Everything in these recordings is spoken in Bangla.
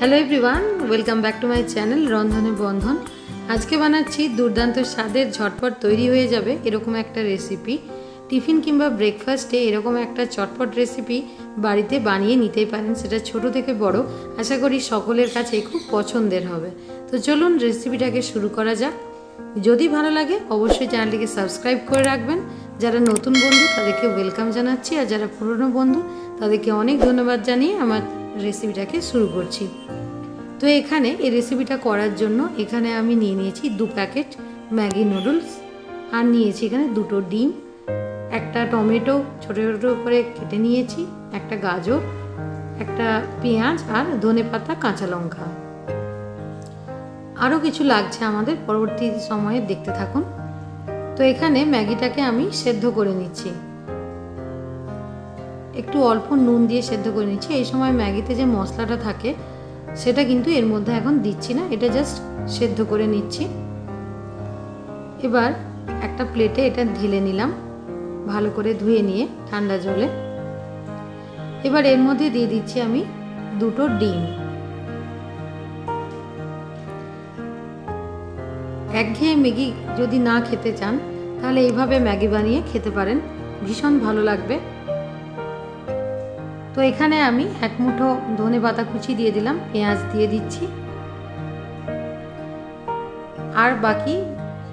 Hello everyone, welcome back to my channel Randhne Bandhan. आज के बनाচ্ছি দুর্দান্ত স্বাদের ঝটপট তৈরি হয়ে যাবে এরকম একটা রেসিপি। টিফিন কিংবা ব্রেকফাস্টে এরকম একটা চটপট রেসিপি বাড়িতে বানিয়ে নিতেই পারেন, সেটা ছোট থেকে বড়। আশা করি সকলের কাছে খুব পছন্দের হবে। তো চলুন রেসিপিটাকে শুরু করা যাক। যদি ভালো লাগে অবশ্যই চ্যানেলটিকে সাবস্ক্রাইব করে রাখবেন। যারা নতুন বন্ধু তাদেরকে ওয়েলকাম জানাচ্ছি, আর যারা পুরনো বন্ধু তাদেরকে অনেক ধন্যবাদ জানিয়ে আমার রেসিপিটাকে শুরু করছি। তো এখানে এই রেসিপিটা করার জন্য এখানে আমি নিয়ে নিয়েছি 2 প্যাকেট ম্যাগি নুডলস, আর নিয়েছি এখানে 2টো ডিম, একটা টমেটো ছোট ছোট করে কেটে নিয়েছি, একটা গাজর, একটা পেঁয়াজ আর ধনেপাতা কাঁচা লঙ্কা। আরও কিছু লাগছে আমাদের, পরবর্তী সময়ে দেখতে থাকুন। তো এখানে ম্যাগিটাকে আমি সেদ্ধ করে নিচ্ছি, একটু অল্প নুন দিয়ে সেদ্ধ করে নিচ্ছি। এই সময় ম্যাগিতে যে মশলাটা থাকে সেটা কিন্তু এর মধ্যে এখন দিচ্ছি না, এটা জাস্ট সেদ্ধ করে নিচ্ছি। এবার একটা প্লেটে এটা ঢেলে নিলাম, ভালো করে ধুয়ে নিয়ে ঠান্ডা জলে। এবার এর মধ্যে দিয়ে দিচ্ছি আমি 2টো ডিম। একঘেয়ে ম্যাগি যদি না খেতে চান তাহলে এইভাবে ম্যাগি বানিয়ে খেতে পারেন, ভীষণ ভালো লাগবে। তো এখানে আমি 1 মুঠো ধনেপাতা কুচি দিয়ে দিলাম, পেঁয়াজ দিয়ে দিচ্ছি, আর বাকি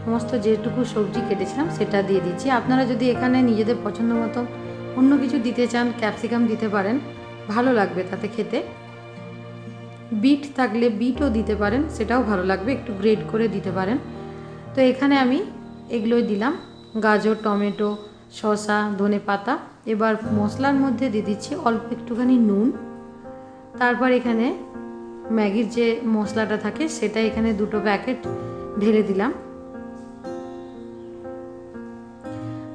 সমস্ত যেটুকু সবজি কেটেছিলাম সেটা দিয়ে দিচ্ছি। আপনারা যদি এখানে নিজেদের পছন্দ মতো অন্য কিছু দিতে চান, ক্যাপসিকাম দিতে পারেন, ভালো লাগবে তাতে খেতে। বিট থাকলে বিটও দিতে পারেন, সেটাও ভালো লাগবে, একটু গ্রেট করে দিতে পারেন। তো এখানে আমি এগুলোই দিলাম, গাজর, টমেটো, শসা, ধনেপাতা। এবার মশলার মধ্যে দিয়ে দিচ্ছি অল্প একটুখানি নুন, তারপর এখানে ম্যাগির যে মশলাটা থাকে সেটা এখানে 2টো প্যাকেট ঢেলে দিলাম,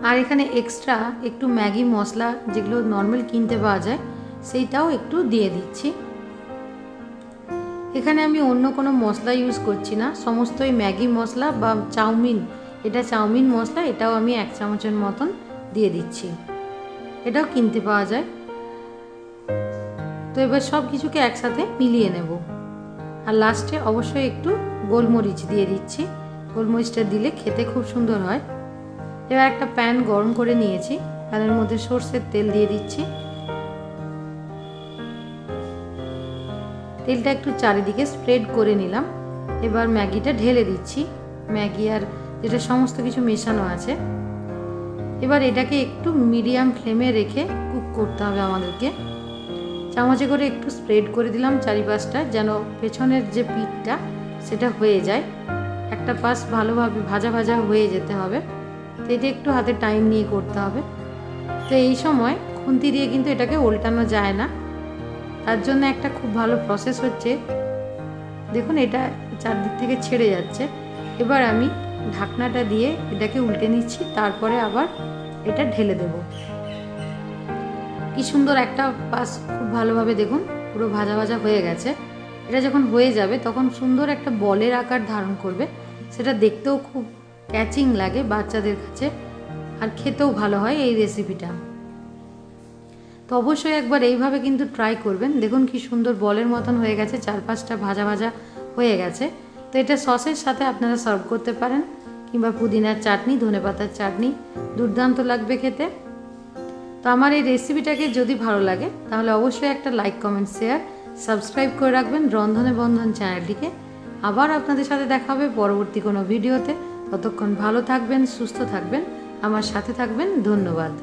আর এখানে এক্সট্রা একটু ম্যাগি মশলা যেগুলো নর্মাল কিনতে পাওয়া যায় সেইটাও একটু দিয়ে দিচ্ছি। এখানে আমি অন্য কোনো মশলা ইউজ করছি না, সমস্তই ম্যাগি মশলা বা চাউমিন, এটা চাউমিন মশলা, এটাও আমি 1 চামচের মতন দিয়ে দিচ্ছি, এটাও কিনতে পাওয়া যায়। তো এবার সব কিছুকে একসাথে মিলিয়ে নেব, আর লাস্টে অবশ্যই একটু গোলমরিচ দিয়ে দিচ্ছি, গোলমরিচটা দিলে খেতে খুব সুন্দর হয়। এবার একটা প্যান গরম করে নিয়েছি, প্যানের মধ্যে সরষের তেল দিয়ে দিচ্ছি। তেলটা একটু চারিদিকে স্প্রেড করে নিলাম। এবার ম্যাগিটা ঢেলে দিচ্ছি, ম্যাগি আর যেটা সমস্ত কিছু মেশানো আছে। এবার এটাকে একটু মিডিয়াম ফ্লেমে রেখে কুক করতে হবে আমাদেরকে। চামচে করে একটু স্প্রেড করে দিলাম চারিপাশটা, যেন পেছনের যে পিঠটা সেটা হয়ে যায়। একটা পাশ ভালোভাবে ভাজা ভাজা হয়ে যেতে হবে, তো এটা একটু হাতে টাইম নিয়ে করতে হবে। তো এই সময় খুন্তি দিয়ে কিন্তু এটাকে উল্টানো যায় না, তার জন্য একটা খুব ভালো প্রসেস হচ্ছে। দেখুন এটা চারদিক থেকে ছেড়ে যাচ্ছে। এবার আমি ঢাকনাটা দিয়ে এটাকে উল্টে নিচ্ছি, তারপরে আবার এটা ঢেলে দেব। কি সুন্দর একটা পাশ খুব ভালোভাবে দেখুন পুরো ভাজা ভাজা হয়ে গেছে। এটা যখন হয়ে যাবে তখন সুন্দর একটা বলের আকার ধারণ করবে, সেটা দেখতেও খুব ক্যাচিং লাগে বাচ্চাদের কাছে, আর খেতেও ভালো হয় এই রেসিপিটা। তো অবশ্যই একবার এইভাবে কিন্তু ট্রাই করবেন। দেখুন কি সুন্দর বলের মতন হয়ে গেছে, চারপাশটা ভাজা ভাজা হয়ে গেছে। তো এটা সসের সাথে আপনারা সার্ভ করতে পারেন, কিংবা পুদিনার চাটনি, ধনেপাতার চাটনি, দুর্দান্ত লাগবে খেতে। তো আমার এই রেসিপিটাকে যদি ভালো লাগে তাহলে অবশ্যই একটা লাইক, কমেন্ট, শেয়ার, সাবস্ক্রাইব করে রাখবেন রন্ধনে বন্ধন চ্যানেলটিকে। আবার আপনাদের সাথে দেখা হবে পরবর্তী কোনো ভিডিওতে। ততক্ষণ ভালো থাকবেন, সুস্থ থাকবেন, আমার সাথে থাকবেন। ধন্যবাদ।